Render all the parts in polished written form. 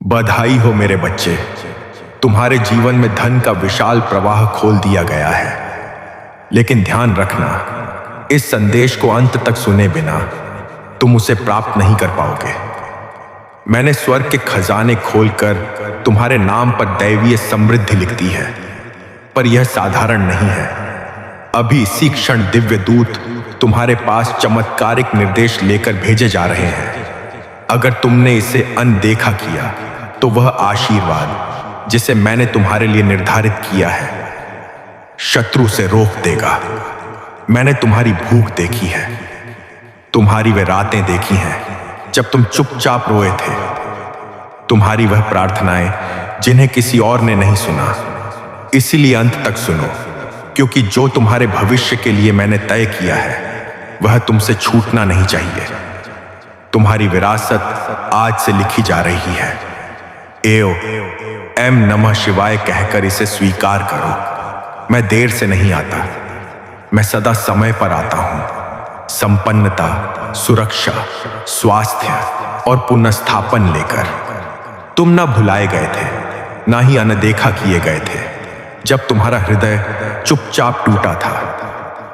बधाई हो मेरे बच्चे, तुम्हारे जीवन में धन का विशाल प्रवाह खोल दिया गया है। लेकिन ध्यान रखना, इस संदेश को अंत तक सुने बिना तुम उसे प्राप्त नहीं कर पाओगे। मैंने स्वर्ग के खजाने खोलकर तुम्हारे नाम पर दैवीय समृद्धि लिख दी है, पर यह साधारण नहीं है। अभी इसी क्षण दिव्य दूत तुम्हारे पास चमत्कारिक निर्देश लेकर भेजे जा रहे हैं। अगर तुमने इसे अनदेखा किया तो वह आशीर्वाद जिसे मैंने तुम्हारे लिए निर्धारित किया है शत्रु से रोक देगा। मैंने तुम्हारी भूख देखी है, तुम्हारी वे रातें देखी हैं जब तुम चुपचाप रोए थे, तुम्हारी वह प्रार्थनाएं जिन्हें किसी और ने नहीं सुना। इसीलिए अंत तक सुनो, क्योंकि जो तुम्हारे भविष्य के लिए मैंने तय किया है वह तुमसे छूटना नहीं चाहिए। तुम्हारी विरासत आज से लिखी जा रही है। एओ एम नमः शिवाय कहकर इसे स्वीकार करो। मैं देर से नहीं आता, मैं सदा समय पर आता हूं, संपन्नता, सुरक्षा, स्वास्थ्य और पुनर्स्थापन लेकर। तुम ना भुलाए गए थे, ना ही अनदेखा किए गए थे। जब तुम्हारा हृदय चुपचाप टूटा था,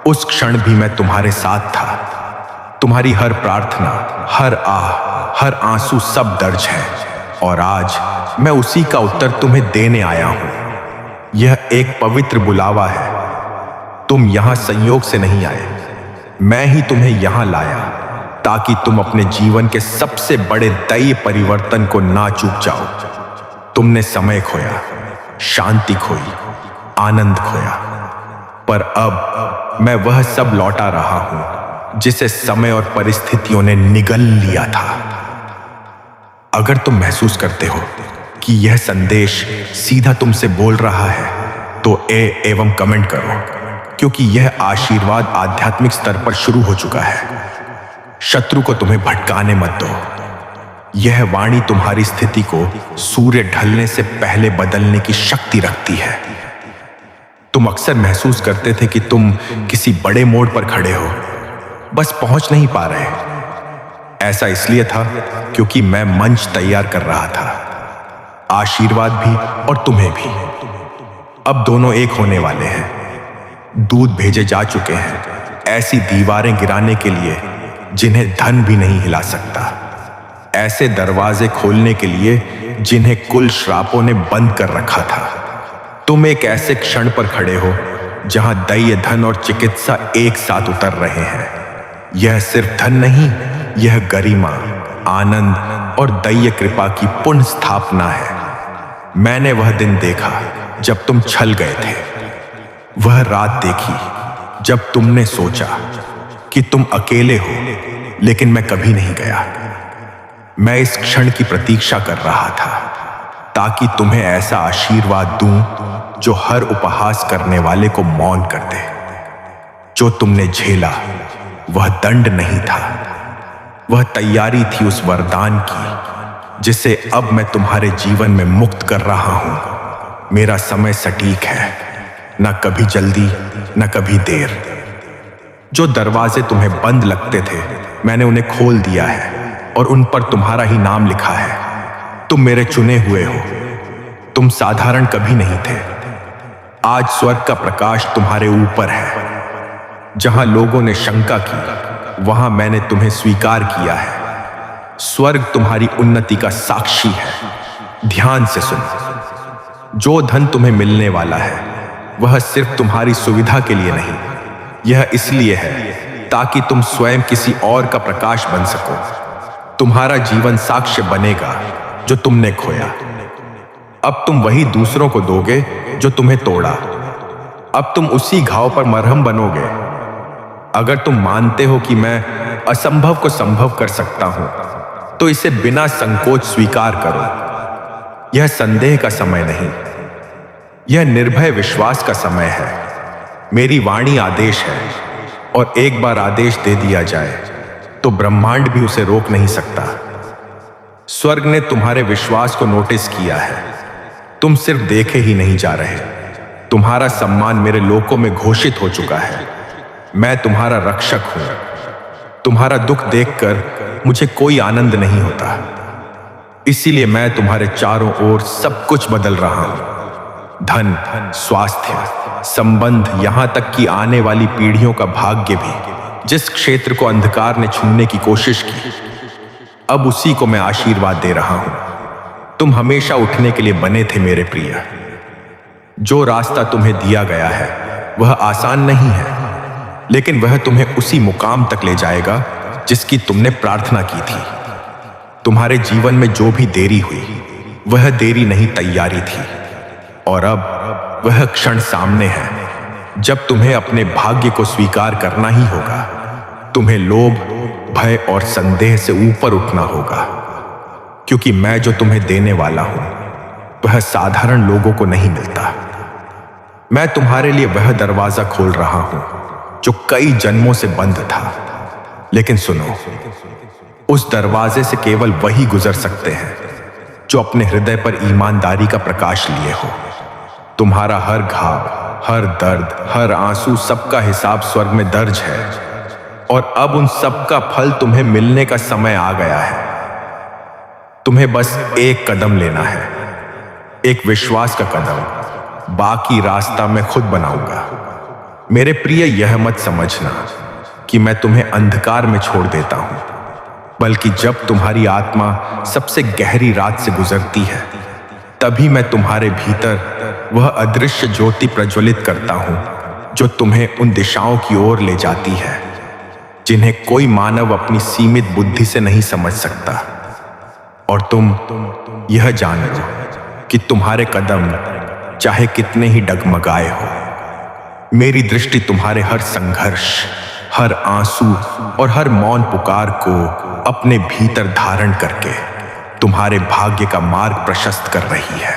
उस क्षण भी मैं तुम्हारे साथ था। तुम्हारी हर प्रार्थना, हर आह, हर आंसू सब दर्ज है, और आज मैं उसी का उत्तर तुम्हें देने आया हूं। यह एक पवित्र बुलावा है। तुम यहां संयोग से नहीं आए, मैं ही तुम्हें यहां लाया ताकि तुम अपने जीवन के सबसे बड़े दैवीय परिवर्तन को ना चूक जाओ। तुमने समय खोया, शांति खोई, आनंद खोया, पर अब मैं वह सब लौटा रहा हूं जिसे समय और परिस्थितियों ने निगल लिया था। अगर तुम महसूस करते हो कि यह संदेश सीधा तुमसे बोल रहा है तो एवं कमेंट करो, क्योंकि यह आशीर्वाद आध्यात्मिक स्तर पर शुरू हो चुका है। शत्रु को तुम्हें भटकाने मत दो। यह वाणी तुम्हारी स्थिति को सूर्य ढलने से पहले बदलने की शक्ति रखती है। तुम अक्सर महसूस करते थे कि तुम किसी बड़े मोड़ पर खड़े हो, बस पहुंच नहीं पा रहे। ऐसा इसलिए था क्योंकि मैं मंच तैयार कर रहा था, आशीर्वाद भी और तुम्हें भी। अब दोनों एक होने वाले हैं। दूत भेजे जा चुके हैं ऐसी दीवारें गिराने के लिए जिन्हें धन भी नहीं हिला सकता, ऐसे दरवाजे खोलने के लिए जिन्हें कुल श्रापों ने बंद कर रखा था। तुम एक ऐसे क्षण पर खड़े हो जहां दैवीय धन और चिकित्सा एक साथ उतर रहे हैं। यह सिर्फ धन नहीं, यह गरिमा, आनंद और दैवीय कृपा की पुनः स्थापना है। मैंने वह दिन देखा जब तुम छल गए थे, वह रात देखी जब तुमने सोचा कि तुम अकेले हो, लेकिन मैं कभी नहीं गया। मैं इस क्षण की प्रतीक्षा कर रहा था ताकि तुम्हें ऐसा आशीर्वाद दूं जो हर उपहास करने वाले को मौन कर दे। जो तुमने झेला वह दंड नहीं था, वह तैयारी थी उस वरदान की जिसे अब मैं तुम्हारे जीवन में मुक्त कर रहा हूं। मेरा समय सटीक है, न कभी जल्दी न कभी देर। जो दरवाजे तुम्हें बंद लगते थे, मैंने उन्हें खोल दिया है और उन पर तुम्हारा ही नाम लिखा है। तुम मेरे चुने हुए हो, तुम साधारण कभी नहीं थे। आज स्वर्ग का प्रकाश तुम्हारे ऊपर है। जहां लोगों ने शंका की, वहां मैंने तुम्हें स्वीकार किया है। स्वर्ग तुम्हारी उन्नति का साक्षी है। ध्यान से सुनो, जो धन तुम्हें मिलने वाला है वह सिर्फ तुम्हारी सुविधा के लिए नहीं, यह इसलिए है ताकि तुम स्वयं किसी और का प्रकाश बन सको। तुम्हारा जीवन साक्ष्य बनेगा जो तुमने खोया। अब तुम वही दूसरों को दोगे जो तुम्हें तोड़ा। अब तुम उसी घाव पर मरहम बनोगे। अगर तुम मानते हो कि मैं असंभव को संभव कर सकता हूं, तो इसे बिना संकोच स्वीकार करो। यह संदेह का समय नहीं, यह निर्भय विश्वास का समय है। मेरी वाणी आदेश है, और एक बार आदेश दे दिया जाए तो ब्रह्मांड भी उसे रोक नहीं सकता। स्वर्ग ने तुम्हारे विश्वास को नोटिस किया है। तुम सिर्फ देखे ही नहीं जा रहे, तुम्हारा सम्मान मेरे लोकों में घोषित हो चुका है। मैं तुम्हारा रक्षक हूं। तुम्हारा दुख देखकर मुझे कोई आनंद नहीं होता, इसीलिए मैं तुम्हारे चारों ओर सब कुछ बदल रहा हूं। धन, स्वास्थ्य, संबंध, यहां तक कि आने वाली पीढ़ियों का भाग्य भी। जिस क्षेत्र को अंधकार ने छूने की कोशिश की, अब उसी को मैं आशीर्वाद दे रहा हूं। तुम हमेशा उठने के लिए बने थे मेरे प्रिय। जो रास्ता तुम्हें दिया गया है वह आसान नहीं है, लेकिन वह तुम्हें उसी मुकाम तक ले जाएगा जिसकी तुमने प्रार्थना की थी। तुम्हारे जीवन में जो भी देरी हुई, वह देरी नहीं, तैयारी थी। और अब वह क्षण सामने है जब तुम्हें अपने भाग्य को स्वीकार करना ही होगा। तुम्हें लोभ, भय और संदेह से ऊपर उठना होगा, क्योंकि मैं जो तुम्हें देने वाला हूं वह साधारण लोगों को नहीं मिलता। मैं तुम्हारे लिए वह दरवाजा खोल रहा हूं जो कई जन्मों से बंद था। लेकिन सुनो, उस दरवाजे से केवल वही गुजर सकते हैं जो अपने हृदय पर ईमानदारी का प्रकाश लिए हो। तुम्हारा हर घाव, हर दर्द, हर आंसू, सबका हिसाब स्वर्ग में दर्ज है, और अब उन सब का फल तुम्हें मिलने का समय आ गया है। तुम्हें बस एक कदम लेना है, एक विश्वास का कदम। बाकी रास्ता मैं खुद बनाऊंगा। मेरे प्रिय, यह मत समझना कि मैं तुम्हें अंधकार में छोड़ देता हूं, बल्कि जब तुम्हारी आत्मा सबसे गहरी रात से गुजरती है, तभी मैं तुम्हारे भीतर वह अदृश्य ज्योति प्रज्वलित करता हूं जो तुम्हें उन दिशाओं की ओर ले जाती है जिन्हें कोई मानव अपनी सीमित बुद्धि से नहीं समझ सकता। और तुम यह जान लो कि तुम्हारे कदम चाहे कितने ही डगमगाए हो, मेरी दृष्टि तुम्हारे हर संघर्ष, हर आंसू और हर मौन पुकार को अपने भीतर धारण करके तुम्हारे भाग्य का मार्ग प्रशस्त कर रही है।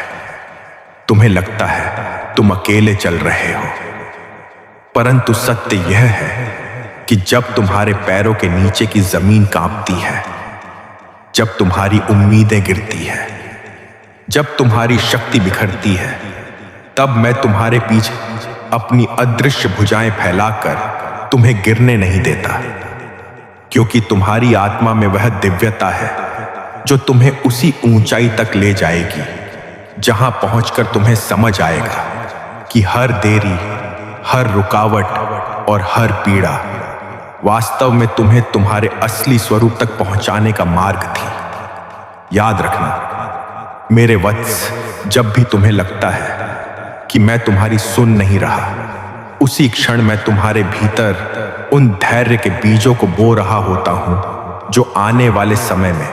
तुम्हें लगता है तुम अकेले चल रहे हो, परंतु सत्य यह है कि जब तुम्हारे पैरों के नीचे की जमीन कांपती है, जब तुम्हारी उम्मीदें गिरती है, जब तुम्हारी शक्ति बिखरती है, तब मैं तुम्हारे पीछे अपनी अदृश्य भुजाएं फैलाकर तुम्हें गिरने नहीं देता, क्योंकि तुम्हारी आत्मा में वह दिव्यता है जो तुम्हें उसी ऊंचाई तक ले जाएगी जहां पहुंचकर तुम्हें समझ आएगा कि हर देरी, हर रुकावट और हर पीड़ा वास्तव में तुम्हें तुम्हारे असली स्वरूप तक पहुंचाने का मार्ग थी। याद रखना मेरे वत्स, जब भी तुम्हें लगता है कि मैं तुम्हारी सुन नहीं रहा, उसी क्षण मैं तुम्हारे भीतर उन धैर्य के बीजों को बो रहा होता हूं जो आने वाले समय में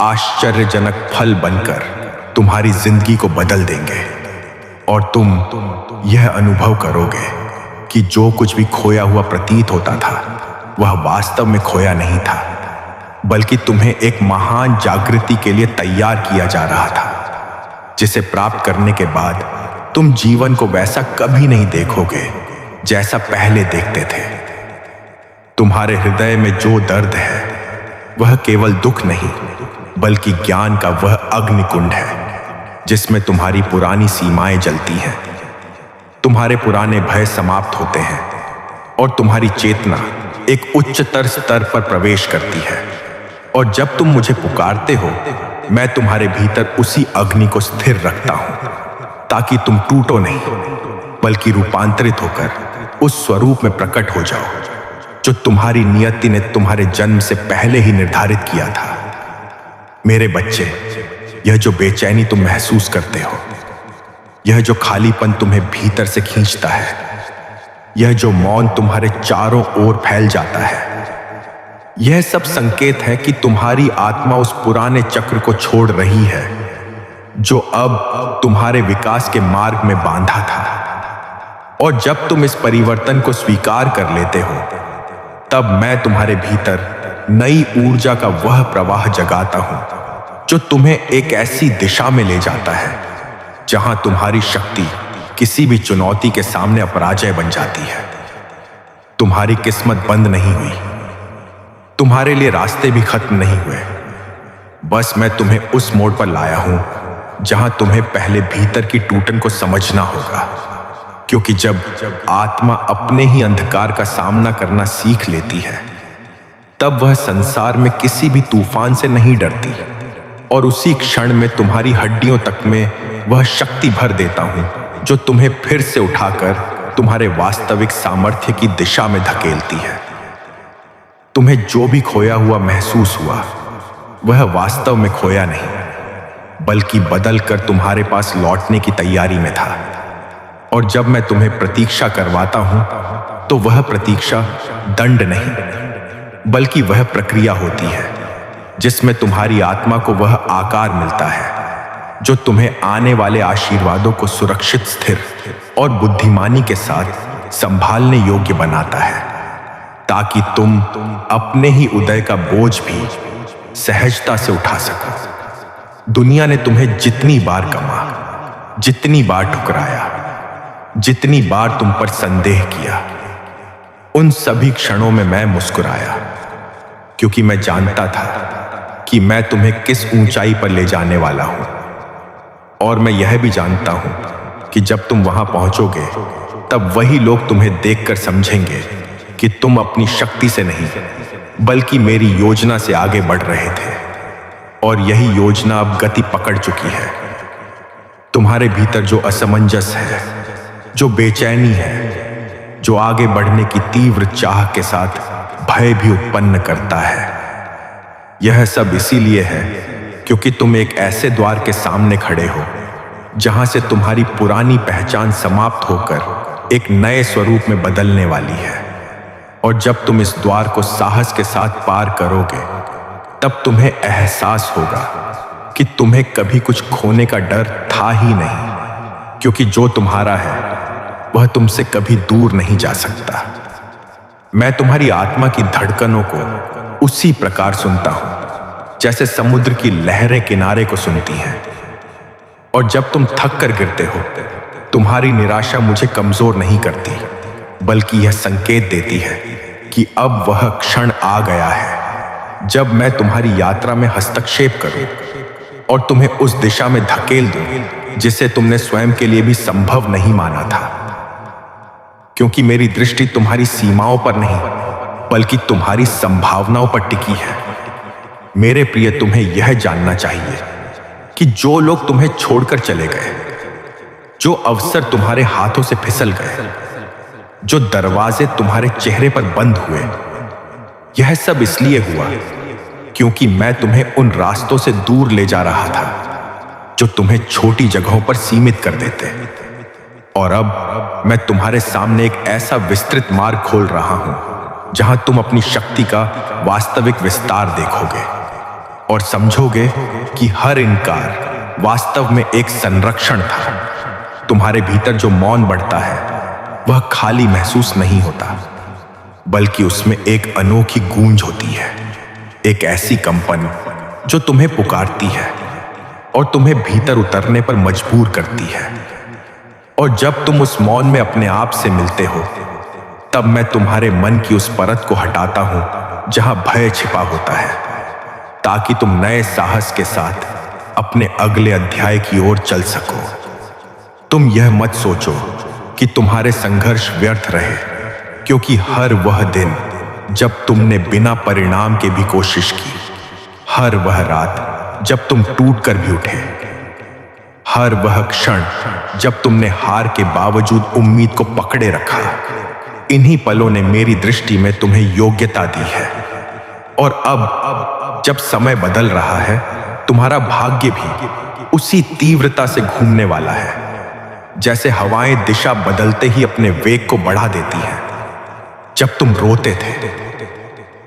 आश्चर्यजनक फल बनकर तुम्हारी जिंदगी को बदल देंगे। और तुम यह अनुभव करोगे कि जो कुछ भी खोया हुआ प्रतीत होता था वह वास्तव में खोया नहीं था, बल्कि तुम्हें एक महान जागृति के लिए तैयार किया जा रहा था, जिसे प्राप्त करने के बाद तुम जीवन को वैसा कभी नहीं देखोगे जैसा पहले देखते थे। तुम्हारे हृदय में जो दर्द है वह केवल दुख नहीं, बल्कि ज्ञान का वह अग्निकुंड है जिसमें तुम्हारी पुरानी सीमाएं जलती हैं। तुम्हारे पुराने भय समाप्त होते हैं और तुम्हारी चेतना एक उच्चतर स्तर पर प्रवेश करती है। और जब तुम मुझे पुकारते हो, मैं तुम्हारे भीतर उसी अग्नि को स्थिर रखता हूं, ताकि तुम टूटो नहीं, बल्कि रूपांतरित होकर उस स्वरूप में प्रकट हो जाओ जो तुम्हारी नियति ने तुम्हारे जन्म से पहले ही निर्धारित किया था। मेरे बच्चे, यह जो बेचैनी तुम महसूस करते हो, यह जो खालीपन तुम्हें भीतर से खींचता है, यह जो मौन तुम्हारे चारों ओर फैल जाता है, यह सब संकेत है कि तुम्हारी आत्मा उस पुराने चक्र को छोड़ रही है जो अब तुम्हारे विकास के मार्ग में बांधा था। और जब तुम इस परिवर्तन को स्वीकार कर लेते हो, तब मैं तुम्हारे भीतर नई ऊर्जा का वह प्रवाह जगाता हूं जो तुम्हें एक ऐसी दिशा में ले जाता है जहां तुम्हारी शक्ति किसी भी चुनौती के सामने अपराजय बन जाती है। तुम्हारी किस्मत बंद नहीं हुई, तुम्हारे लिए रास्ते भी खत्म नहीं हुए। बस मैं तुम्हें उस मोड़ पर लाया हूं जहां तुम्हें पहले भीतर की टूटन को समझना होगा, क्योंकि जब आत्मा अपने ही अंधकार का सामना करना सीख लेती है, तब वह संसार में किसी भी तूफान से नहीं डरती। और उसी क्षण में तुम्हारी हड्डियों तक में वह शक्ति भर देता हूं जो तुम्हें फिर से उठाकर तुम्हारे वास्तविक सामर्थ्य की दिशा में धकेलती है। तुम्हें जो भी खोया हुआ महसूस हुआ वह वास्तव में खोया नहीं, बल्कि बदल कर तुम्हारे पास लौटने की तैयारी में था। और जब मैं तुम्हें प्रतीक्षा करवाता हूं तो वह प्रतीक्षा दंड नहीं, बल्कि वह प्रक्रिया होती है जिसमें तुम्हारी आत्मा को वह आकार मिलता है जो तुम्हें आने वाले आशीर्वादों को सुरक्षित, स्थिर और बुद्धिमानी के साथ संभालने योग्य बनाता है, ताकि तुम अपने ही उदय का बोझ भी सहजता से उठा सको। दुनिया ने तुम्हें जितनी बार कमा, जितनी बार ठुकराया, जितनी बार तुम पर संदेह किया, उन सभी क्षणों में मैं मुस्कुराया, क्योंकि मैं जानता था कि मैं तुम्हें किस ऊंचाई पर ले जाने वाला हूं। और मैं यह भी जानता हूं कि जब तुम वहां पहुंचोगे तब वही लोग तुम्हें देखकर समझेंगे कि तुम अपनी शक्ति से नहीं, बल्कि मेरी योजना से आगे बढ़ रहे थे। और यही योजना अब गति पकड़ चुकी है। तुम्हारे भीतर जो असमंजस है, जो बेचैनी है, जो आगे बढ़ने की तीव्र चाह के साथ भय भी उत्पन्न करता है, यह सब इसीलिए है क्योंकि तुम एक ऐसे द्वार के सामने खड़े हो जहां से तुम्हारी पुरानी पहचान समाप्त होकर एक नए स्वरूप में बदलने वाली है। और जब तुम इस द्वार को साहस के साथ पार करोगे तब तुम्हें एहसास होगा कि तुम्हें कभी कुछ खोने का डर था ही नहीं, क्योंकि जो तुम्हारा है वह तुमसे कभी दूर नहीं जा सकता। मैं तुम्हारी आत्मा की धड़कनों को उसी प्रकार सुनता हूं जैसे समुद्र की लहरें किनारे को सुनती हैं। और जब तुम थक कर गिरते हो, तुम्हारी निराशा मुझे कमजोर नहीं करती, बल्कि यह संकेत देती है कि अब वह क्षण आ गया है जब मैं तुम्हारी यात्रा में हस्तक्षेप करूं और तुम्हें उस दिशा में धकेल दूं जिसे तुमने स्वयं के लिए भी संभव नहीं माना था। क्योंकि मेरी दृष्टि तुम्हारी सीमाओं पर नहीं, बल्कि तुम्हारी संभावनाओं पर टिकी है। मेरे प्रिय, तुम्हें यह जानना चाहिए कि जो लोग तुम्हें छोड़कर चले गए, जो अवसर तुम्हारे हाथों से फिसल गए, जो दरवाजे तुम्हारे चेहरे पर बंद हुए, यह सब इसलिए हुआ क्योंकि मैं तुम्हें उन रास्तों से दूर ले जा रहा था जो तुम्हें छोटी जगहों पर सीमित कर देते। और अब मैं तुम्हारे सामने एक ऐसा विस्तृत मार्ग खोल रहा हूं जहां तुम अपनी शक्ति का वास्तविक विस्तार देखोगे और समझोगे कि हर इनकार वास्तव में एक संरक्षण था। तुम्हारे भीतर जो मौन बढ़ता है वह खाली महसूस नहीं होता, बल्कि उसमें एक अनोखी गूंज होती है, एक ऐसी कंपन जो तुम्हें पुकारती है और तुम्हें भीतर उतरने पर मजबूर करती है। और जब तुम उस मौन में अपने आप से मिलते हो, तब मैं तुम्हारे मन की उस परत को हटाता हूं जहां भय छिपा होता है, ताकि तुम नए साहस के साथ अपने अगले अध्याय की ओर चल सको। तुम यह मत सोचो कि तुम्हारे संघर्ष व्यर्थ रहे, क्योंकि हर वह दिन जब तुमने बिना परिणाम के भी कोशिश की, हर वह रात जब तुम टूट कर भी उठे, हर वह क्षण जब तुमने हार के बावजूद उम्मीद को पकड़े रखा, इन्हीं पलों ने मेरी दृष्टि में तुम्हें योग्यता दी है। और अब जब समय बदल रहा है, तुम्हारा भाग्य भी उसी तीव्रता से घूमने वाला है जैसे हवाएं दिशा बदलते ही अपने वेग को बढ़ा देती हैं। जब तुम रोते थे,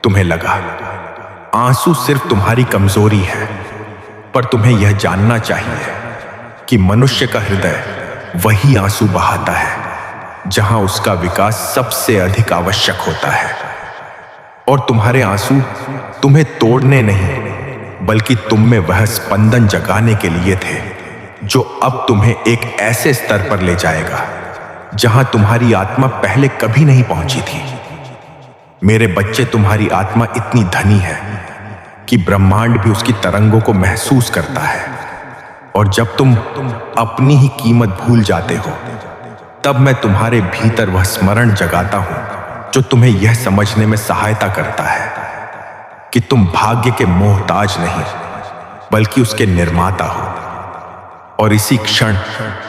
तुम्हें लगा आंसू सिर्फ तुम्हारी कमजोरी है, पर तुम्हें यह जानना चाहिए कि मनुष्य का हृदय वही आंसू बहाता है जहां उसका विकास सबसे अधिक आवश्यक होता है। और तुम्हारे आंसू तुम्हें तोड़ने नहीं, बल्कि तुम में वह स्पंदन जगाने के लिए थे जो अब तुम्हें एक ऐसे स्तर पर ले जाएगा जहां तुम्हारी आत्मा पहले कभी नहीं पहुंची थी। मेरे बच्चे, तुम्हारी आत्मा इतनी धनी है कि ब्रह्मांड भी उसकी तरंगों को महसूस करता है। और जब तुम अपनी ही कीमत भूल जाते हो, तब मैं तुम्हारे भीतर वह स्मरण जगाता हूं जो तुम्हें यह समझने में सहायता करता है कि तुम भाग्य के मोहताज नहीं, बल्कि उसके निर्माता हो। और इसी क्षण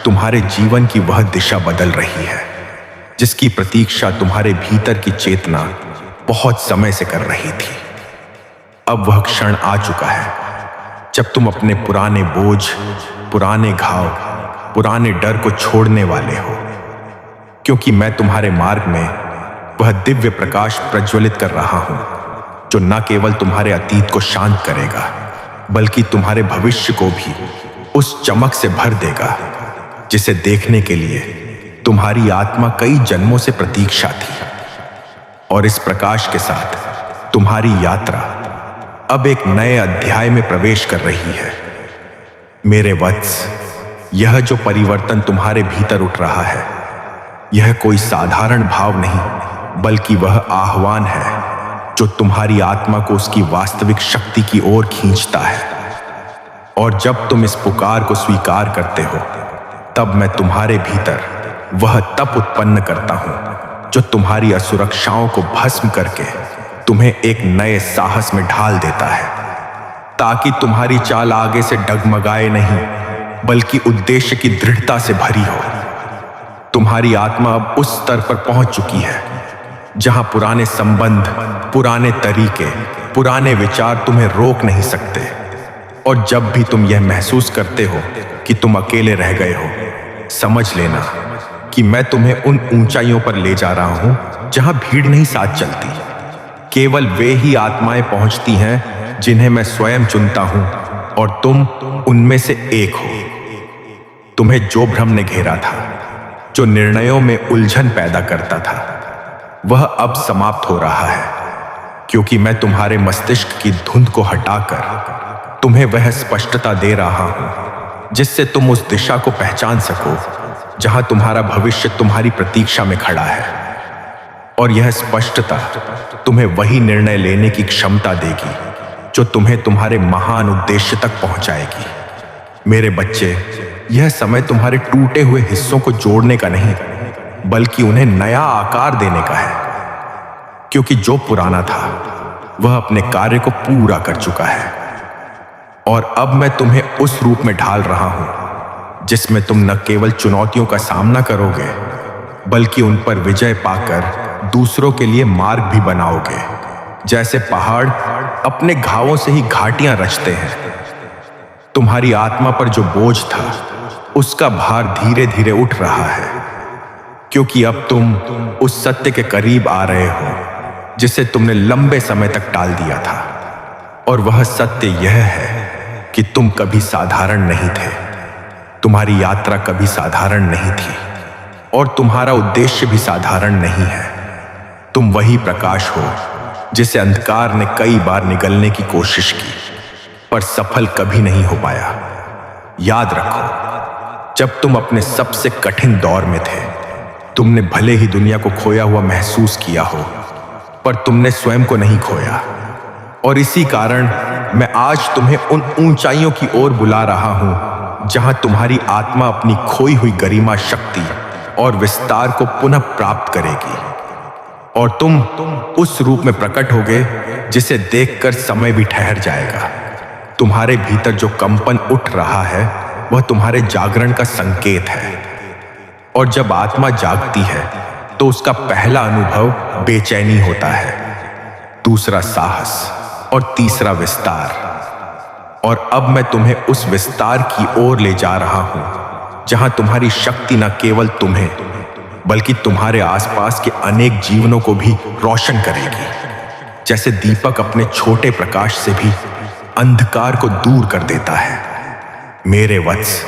तुम्हारे जीवन की वह दिशा बदल रही है जिसकी प्रतीक्षा तुम्हारे भीतर की चेतना बहुत समय से कर रही थी। अब वह क्षण आ चुका है जब तुम अपने पुराने बोझ, पुराने घाव, पुराने डर को छोड़ने वाले हो, क्योंकि मैं तुम्हारे मार्ग में वह दिव्य प्रकाश प्रज्वलित कर रहा हूं जो न केवल तुम्हारे अतीत को शांत करेगा बल्कि तुम्हारे भविष्य को भी उस चमक से भर देगा जिसे देखने के लिए तुम्हारी आत्मा कई जन्मों से प्रतीक्षा थी। और इस प्रकाश के साथ तुम्हारी यात्रा अब एक नए अध्याय में प्रवेश कर रही है। मेरे वत्स, यह जो परिवर्तन तुम्हारे भीतर उठ रहा है, यह कोई साधारण भाव नहीं बल्कि वह आह्वान है जो तुम्हारी आत्मा को उसकी वास्तविक शक्ति की ओर खींचता है। और जब तुम इस पुकार को स्वीकार करते हो, तब मैं तुम्हारे भीतर वह तप उत्पन्न करता हूं जो तुम्हारी असुरक्षाओं को भस्म करके तुम्हें एक नए साहस में ढाल देता है, ताकि तुम्हारी चाल आगे से डगमगाए नहीं बल्कि उद्देश्य की दृढ़ता से भरी हो। तुम्हारी आत्मा अब उस स्तर पर पहुंच चुकी है जहां पुराने संबंध, पुराने तरीके, पुराने विचार तुम्हें रोक नहीं सकते। और जब भी तुम यह महसूस करते हो कि तुम अकेले रह गए हो, समझ लेना कि मैं तुम्हें उन ऊंचाइयों पर ले जा रहा हूं जहां भीड़ नहीं साथ चलती। केवल वे ही आत्माएं पहुंचती हैं जिन्हें मैं स्वयं चुनता हूं, और तुम उनमें से एक हो। तुम्हें जो भ्रम ने घेरा था, जो निर्णयों में उलझन पैदा करता था, वह अब समाप्त हो रहा है, क्योंकि मैं तुम्हारे मस्तिष्क की धुंध को हटाकर तुम्हें वह स्पष्टता दे रहा हूं जिससे तुम उस दिशा को पहचान सको जहां तुम्हारा भविष्य तुम्हारी प्रतीक्षा में खड़ा है। और यह स्पष्टता तुम्हें वही निर्णय लेने की क्षमता देगी जो तुम्हें तुम्हारे महान उद्देश्य तक पहुंचाएगी। मेरे बच्चे, यह समय तुम्हारे टूटे हुए हिस्सों को जोड़ने का नहीं बल्कि उन्हें नया आकार देने का है, क्योंकि जो पुराना था वह अपने कार्य को पूरा कर चुका है। और अब मैं तुम्हें उस रूप में ढाल रहा हूं जिसमें तुम न केवल चुनौतियों का सामना करोगे बल्कि उन पर विजय पाकर दूसरों के लिए मार्ग भी बनाओगे। जैसे पहाड़ अपने घावों से ही घाटियां रचते हैं, तुम्हारी आत्मा पर जो बोझ था उसका भार धीरे धीरे उठ रहा है, क्योंकि अब तुम उस सत्य के करीब आ रहे हो जिसे तुमने लंबे समय तक टाल दिया था। और वह सत्य यह है कि तुम कभी साधारण नहीं थे, तुम्हारी यात्रा कभी साधारण नहीं थी, और तुम्हारा उद्देश्य भी साधारण नहीं है। तुम वही प्रकाश हो जिसे अंधकार ने कई बार निगलने की कोशिश की पर सफल कभी नहीं हो पाया। याद रखो, जब तुम अपने सबसे कठिन दौर में थे, तुमने भले ही दुनिया को खोया हुआ महसूस किया हो, पर तुमने स्वयं को नहीं खोया। और इसी कारण मैं आज तुम्हें उन ऊंचाइयों की ओर बुला रहा हूं जहां तुम्हारी आत्मा अपनी खोई हुई गरिमा, शक्ति और विस्तार को पुनः प्राप्त करेगी। और तुम उस रूप में प्रकट होगे जिसे देखकर समय भी ठहर जाएगा। तुम्हारे भीतर जो कंपन उठ रहा है वह तुम्हारे जागरण का संकेत है। और जब आत्मा जागती है तो उसका पहला अनुभव बेचैनी होता है, दूसरा साहस और तीसरा विस्तार। और अब मैं तुम्हें उस विस्तार की ओर ले जा रहा हूं जहां तुम्हारी शक्ति न केवल तुम्हें बल्कि तुम्हारे आसपास के अनेक जीवनों को भी रोशन करेगी। जैसे दीपक अपने छोटे प्रकाश से भी अंधकार को दूर कर देता है। मेरे वत्स,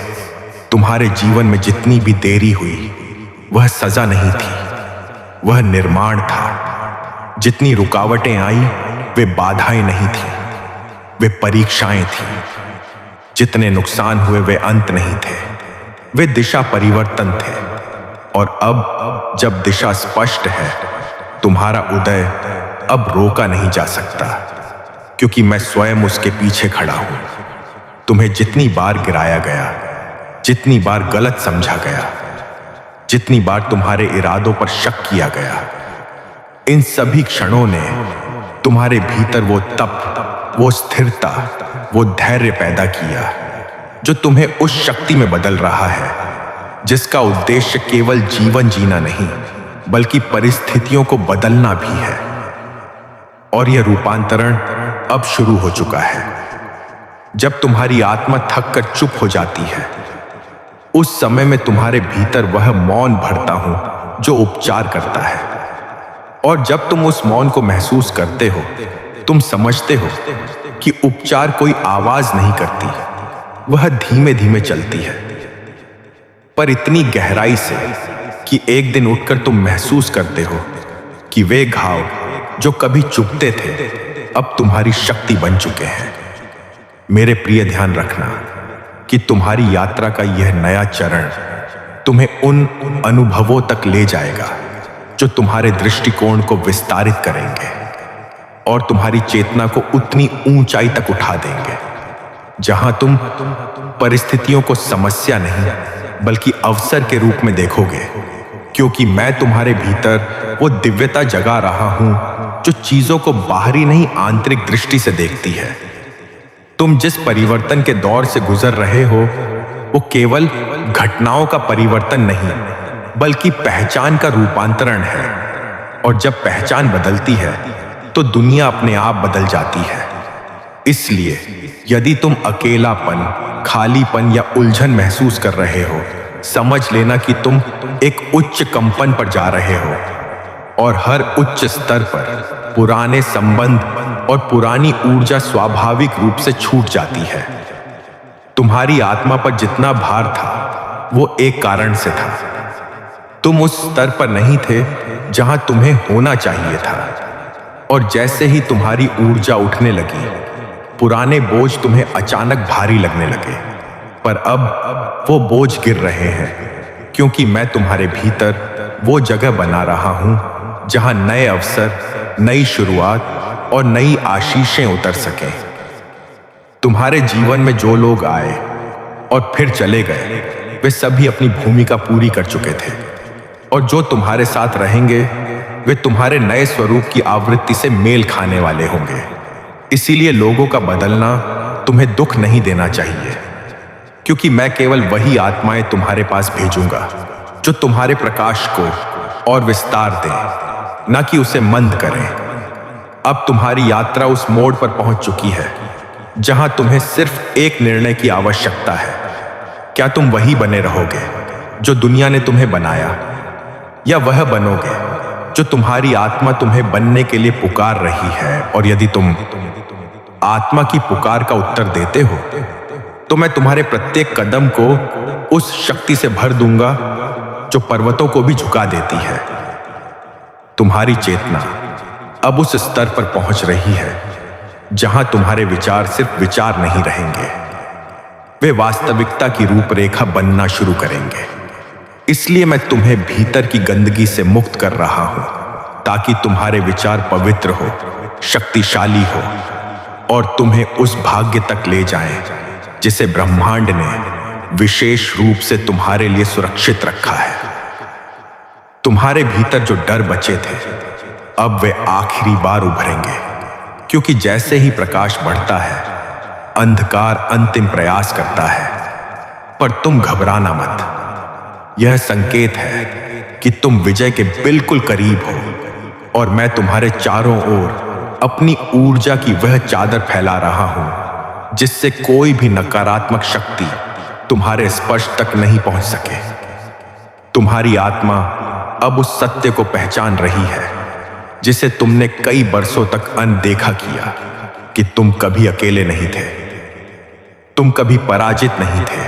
तुम्हारे जीवन में जितनी भी देरी हुई वह सजा नहीं थी, वह निर्माण था। जितनी रुकावटें आई वे बाधाएं नहीं थी, वे परीक्षाएं थीं। जितने नुकसान हुए वे अंत नहीं थे, वे दिशा परिवर्तन थे। और अब जब दिशा स्पष्ट है, तुम्हारा उदय अब रोका नहीं जा सकता, क्योंकि मैं स्वयं उसके पीछे खड़ा हूं। तुम्हें जितनी बार गिराया गया, जितनी बार गलत समझा गया, जितनी बार तुम्हारे इरादों पर शक किया गया, इन सभी क्षणों ने तुम्हारे भीतर वो तप, वो स्थिरता, वो धैर्य पैदा किया जो तुम्हें उस शक्ति में बदल रहा है जिसका उद्देश्य केवल जीवन जीना नहीं बल्कि परिस्थितियों को बदलना भी है। और यह रूपांतरण अब शुरू हो चुका है। जब तुम्हारी आत्मा थक कर चुप हो जाती है, उस समय में तुम्हारे भीतर वह मौन भरता हूं जो उपचार करता है। और जब तुम उस मौन को महसूस करते हो, तुम समझते हो कि उपचार कोई आवाज नहीं करती, वह धीमे धीमे चलती है, पर इतनी गहराई से कि एक दिन उठकर तुम महसूस करते हो कि वे घाव जो कभी चुभते थे अब तुम्हारी शक्ति बन चुके हैं। मेरे प्रिय, ध्यान रखना कि तुम्हारी यात्रा का यह नया चरण तुम्हें उन अनुभवों तक ले जाएगा जो तुम्हारे दृष्टिकोण को विस्तारित करेंगे और तुम्हारी चेतना को उतनी ऊंचाई तक उठा देंगे जहां तुम परिस्थितियों को समस्या नहीं बल्कि अवसर के रूप में देखोगे, क्योंकि मैं तुम्हारे भीतर वो दिव्यता जगा रहा हूं जो चीजों को बाहरी नहीं आंतरिक दृष्टि से देखती है। तुम जिस परिवर्तन के दौर से गुजर रहे हो वो केवल घटनाओं का परिवर्तन नहीं बल्कि पहचान का रूपांतरण है। और जब पहचान बदलती है तो दुनिया अपने आप बदल जाती है। इसलिए यदि तुम अकेलापन, खालीपन या उलझन महसूस कर रहे हो, समझ लेना कि तुम एक उच्च कंपन पर जा रहे हो और हर उच्च स्तर पर पुराने संबंध और पुरानी ऊर्जा स्वाभाविक रूप से छूट जाती है। तुम्हारी आत्मा पर जितना भार था वो एक कारण से था। तुम उस स्तर पर नहीं थे जहां तुम्हें होना चाहिए था। और जैसे ही तुम्हारी ऊर्जा उठने लगी, पुराने बोझ तुम्हें अचानक भारी लगने लगे। पर अब वो बोझ गिर रहे हैं, क्योंकि मैं तुम्हारे भीतर वो जगह बना रहा हूं जहां नए अवसर, नई शुरुआत और नई आशीषें उतर सकें। तुम्हारे जीवन में जो लोग आए और फिर चले गए, वे सभी अपनी भूमिका पूरी कर चुके थे। और जो तुम्हारे साथ रहेंगे वे तुम्हारे नए स्वरूप की आवृत्ति से मेल खाने वाले होंगे। इसीलिए लोगों का बदलना तुम्हें दुख नहीं देना चाहिए, क्योंकि मैं केवल वही आत्माएं तुम्हारे पास भेजूंगा जो तुम्हारे प्रकाश को और विस्तार दें, न कि उसे मंद करें। अब तुम्हारी यात्रा उस मोड़ पर पहुंच चुकी है जहां तुम्हें सिर्फ एक निर्णय की आवश्यकता है। क्या तुम वही बने रहोगे जो दुनिया ने तुम्हें बनाया, या वह बनोगे जो तुम्हारी आत्मा तुम्हें बनने के लिए पुकार रही है? और यदि तुम आत्मा की पुकार का उत्तर देते हो तो मैं तुम्हारे प्रत्येक कदम को उस शक्ति से भर दूंगा जो पर्वतों को भी झुका देती है। तुम्हारी चेतना अब उस स्तर पर पहुंच रही है जहां तुम्हारे विचार सिर्फ विचार नहीं रहेंगे, वे वास्तविकता की रूपरेखा बनना शुरू करेंगे। इसलिए मैं तुम्हें भीतर की गंदगी से मुक्त कर रहा हूं ताकि तुम्हारे विचार पवित्र हो, शक्तिशाली हो और तुम्हें उस भाग्य तक ले जाएं जिसे ब्रह्मांड ने विशेष रूप से तुम्हारे लिए सुरक्षित रखा है। तुम्हारे भीतर जो डर बचे थे अब वे आखिरी बार उभरेंगे, क्योंकि जैसे ही प्रकाश बढ़ता है अंधकार अंतिम प्रयास करता है। पर तुम घबराना मत, यह संकेत है कि तुम विजय के बिल्कुल करीब हो और मैं तुम्हारे चारों ओर अपनी ऊर्जा की वह चादर फैला रहा हूं जिससे कोई भी नकारात्मक शक्ति तुम्हारे स्पर्श तक नहीं पहुंच सके। तुम्हारी आत्मा अब उस सत्य को पहचान रही है जिसे तुमने कई बरसों तक अनदेखा किया, कि तुम कभी अकेले नहीं थे, तुम कभी पराजित नहीं थे,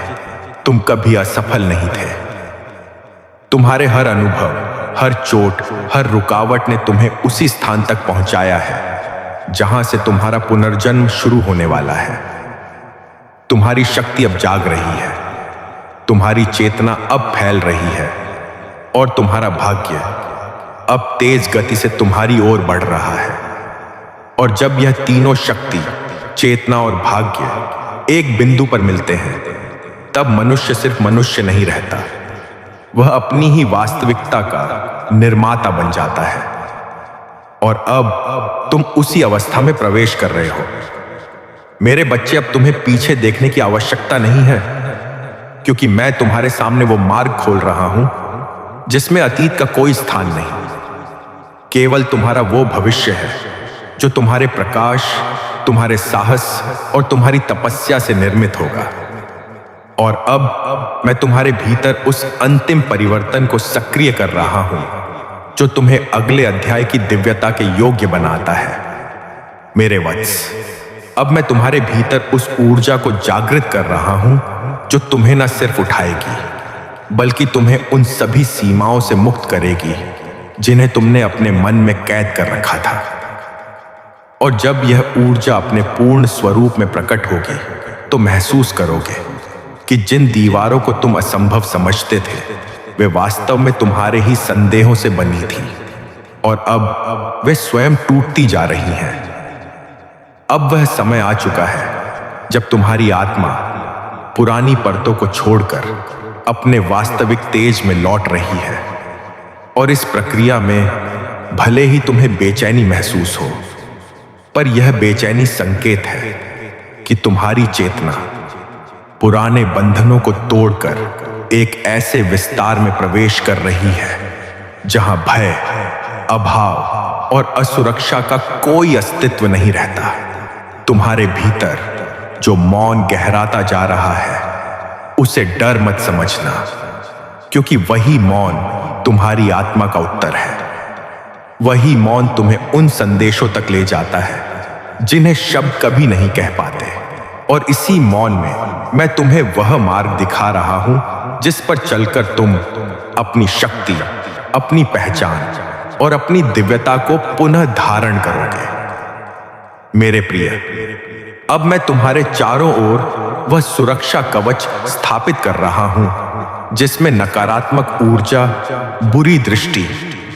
तुम कभी असफल नहीं थे। तुम्हारे हर अनुभव, हर चोट, हर रुकावट ने तुम्हें उसी स्थान तक पहुंचाया है जहां से तुम्हारा पुनर्जन्म शुरू होने वाला है। तुम्हारी शक्ति अब जाग रही है, तुम्हारी चेतना अब फैल रही है और तुम्हारा भाग्य अब तेज गति से तुम्हारी ओर बढ़ रहा है। और जब यह तीनों शक्ति, चेतना और भाग्य एक बिंदु पर मिलते हैं, तब मनुष्य सिर्फ मनुष्य नहीं रहता, वह अपनी ही वास्तविकता का निर्माता बन जाता है। और अब तुम उसी अवस्था में प्रवेश कर रहे हो मेरे बच्चे, अब तुम्हें पीछे देखने की आवश्यकता नहीं है, क्योंकि मैं तुम्हारे सामने वो मार्ग खोल रहा हूं जिसमें अतीत का कोई स्थान नहीं। केवल तुम्हारा वो भविष्य है जो तुम्हारे प्रकाश, तुम्हारे साहस और तुम्हारी तपस्या से निर्मित होगा। और अब मैं तुम्हारे भीतर उस अंतिम परिवर्तन को सक्रिय कर रहा हूं जो तुम्हें अगले अध्याय की दिव्यता के योग्य बनाता है। मेरे वत्स, अब मैं तुम्हारे भीतर उस ऊर्जा को जागृत कर रहा हूं जो तुम्हें न सिर्फ उठाएगी बल्कि तुम्हें उन सभी सीमाओं से मुक्त करेगी जिन्हें तुमने अपने मन में कैद कर रखा था। और जब यह ऊर्जा अपने पूर्ण स्वरूप में प्रकट होगी तो महसूस करोगे कि जिन दीवारों को तुम असंभव समझते थे वे वास्तव में तुम्हारे ही संदेहों से बनी थी, और अब वे स्वयं टूटती जा रही हैं। अब वह समय आ चुका है जब तुम्हारी आत्मा पुरानी परतों को छोड़कर अपने वास्तविक तेज में लौट रही है। और इस प्रक्रिया में भले ही तुम्हें बेचैनी महसूस हो, पर यह बेचैनी संकेत है कि तुम्हारी चेतना पुराने बंधनों को तोड़कर एक ऐसे विस्तार में प्रवेश कर रही है जहां भय, अभाव और असुरक्षा का कोई अस्तित्व नहीं रहता। तुम्हारे भीतर जो मौन गहराता जा रहा है उसे डर मत समझना, क्योंकि वही मौन तुम्हारी आत्मा का उत्तर है। वही मौन तुम्हें उन संदेशों तक ले जाता है जिन्हें शब्द कभी नहीं कह पाते। और इसी मौन में मैं तुम्हें वह मार्ग दिखा रहा हूं जिस पर चलकर तुम अपनी शक्ति, अपनी पहचान और अपनी दिव्यता को पुनः धारण करोगे। मेरे प्रिय, अब मैं तुम्हारे चारों ओर वह सुरक्षा कवच स्थापित कर रहा हूं जिसमें नकारात्मक ऊर्जा, बुरी दृष्टि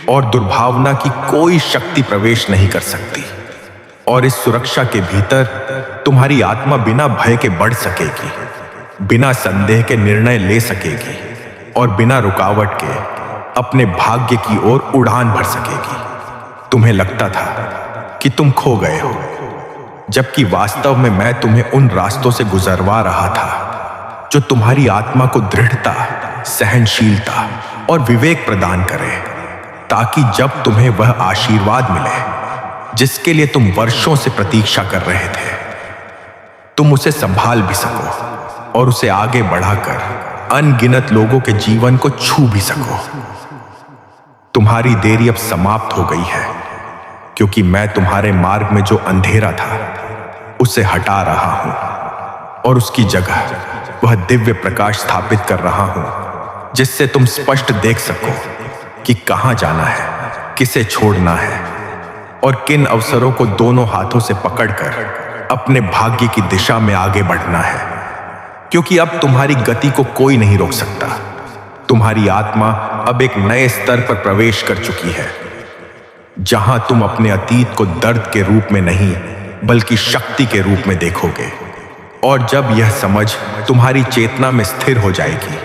और दुर्भावना की कोई शक्ति प्रवेश नहीं कर सकती। और इस सुरक्षा के भीतर तुम्हारी आत्मा बिना भय के बढ़ सकेगी, बिना संदेह के निर्णय ले सकेगी और बिना रुकावट के अपने भाग्य की ओर उड़ान भर सकेगी। तुम्हें लगता था कि तुम खो गए हो, जबकि वास्तव में मैं तुम्हें उन रास्तों से गुजरवा रहा था जो तुम्हारी आत्मा को दृढ़ता, सहनशीलता और विवेक प्रदान करे, ताकि जब तुम्हें वह आशीर्वाद मिले जिसके लिए तुम वर्षों से प्रतीक्षा कर रहे थे, तुम उसे संभाल भी सको और उसे आगे बढ़ाकर अनगिनत लोगों के जीवन को छू भी सको। तुम्हारी देरी अब समाप्त हो गई है, क्योंकि मैं तुम्हारे मार्ग में जो अंधेरा था उसे हटा रहा हूं और उसकी जगह वह दिव्य प्रकाश स्थापित कर रहा हूं जिससे तुम स्पष्ट देख सको कि कहां जाना है, किसे छोड़ना है और किन अवसरों को दोनों हाथों से पकड़कर अपने भाग्य की दिशा में आगे बढ़ना है। क्योंकि अब तुम्हारी गति को कोई नहीं रोक सकता। तुम्हारी आत्मा अब एक नए स्तर पर प्रवेश कर चुकी है, जहां तुम अपने अतीत को दर्द के रूप में नहीं बल्कि शक्ति के रूप में देखोगे। और जब यह समझ तुम्हारी चेतना में स्थिर हो जाएगी,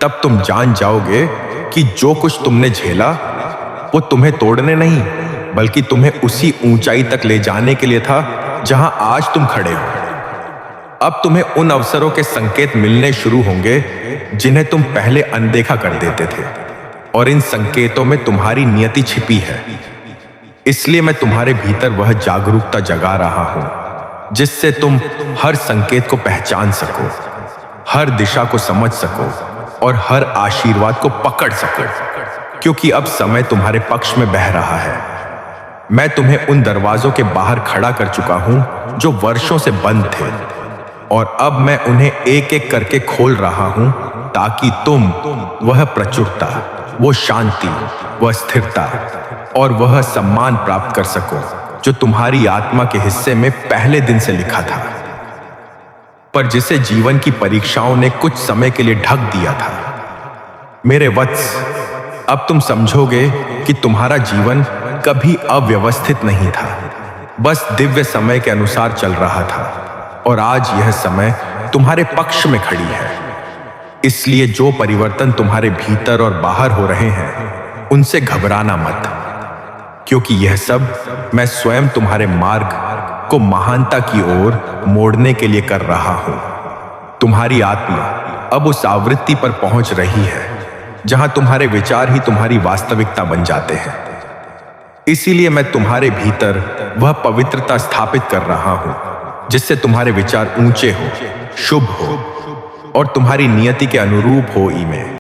तब तुम जान जाओगे कि जो कुछ तुमने झेला वो तुम्हें तोड़ने नहीं बल्कि तुम्हें उसी ऊंचाई तक ले जाने के लिए था जहां आज तुम खड़े हो। अब तुम्हें उन अवसरों के संकेत मिलने शुरू होंगे जिन्हें तुम पहले अनदेखा कर देते थे, और इन संकेतों में तुम्हारी नियति छिपी है। इसलिए मैं तुम्हारे भीतर वह जागरूकता जगा रहा हूं जिससे तुम हर संकेत को पहचान सको, हर दिशा को समझ सको और हर आशीर्वाद को पकड़ सको, क्योंकि अब समय तुम्हारे पक्ष में बह रहा है। मैं तुम्हें उन दरवाजों के बाहर खड़ा कर चुका हूं जो वर्षों से बंद थे, और अब मैं उन्हें एक एक करके खोल रहा हूं ताकि तुम वह प्रचुरता, वो शांति, वह स्थिरता और वह सम्मान प्राप्त कर सको जो तुम्हारी आत्मा के हिस्से में पहले दिन से लिखा था, पर जिसे जीवन की परीक्षाओं ने कुछ समय के लिए ढक दिया था। मेरे वत्स, अब तुम समझोगे कि तुम्हारा जीवन कभी अव्यवस्थित नहीं था, बस दिव्य समय के अनुसार चल रहा था, और आज यह समय तुम्हारे पक्ष में खड़ी है। इसलिए जो परिवर्तन तुम्हारे भीतर और बाहर हो रहे हैं उनसे घबराना मत, क्योंकि यह सब मैं स्वयं तुम्हारे मार्ग को महानता की ओर मोड़ने के लिए कर रहा हूं। तुम्हारी आत्मा अब उस आवृत्ति पर पहुंच रही है जहां तुम्हारे विचार ही तुम्हारी वास्तविकता बन जाते हैं। इसीलिए मैं तुम्हारे भीतर वह पवित्रता स्थापित कर रहा हूं जिससे तुम्हारे विचार ऊंचे हो, शुभ हो और तुम्हारी नियति के अनुरूप हो। में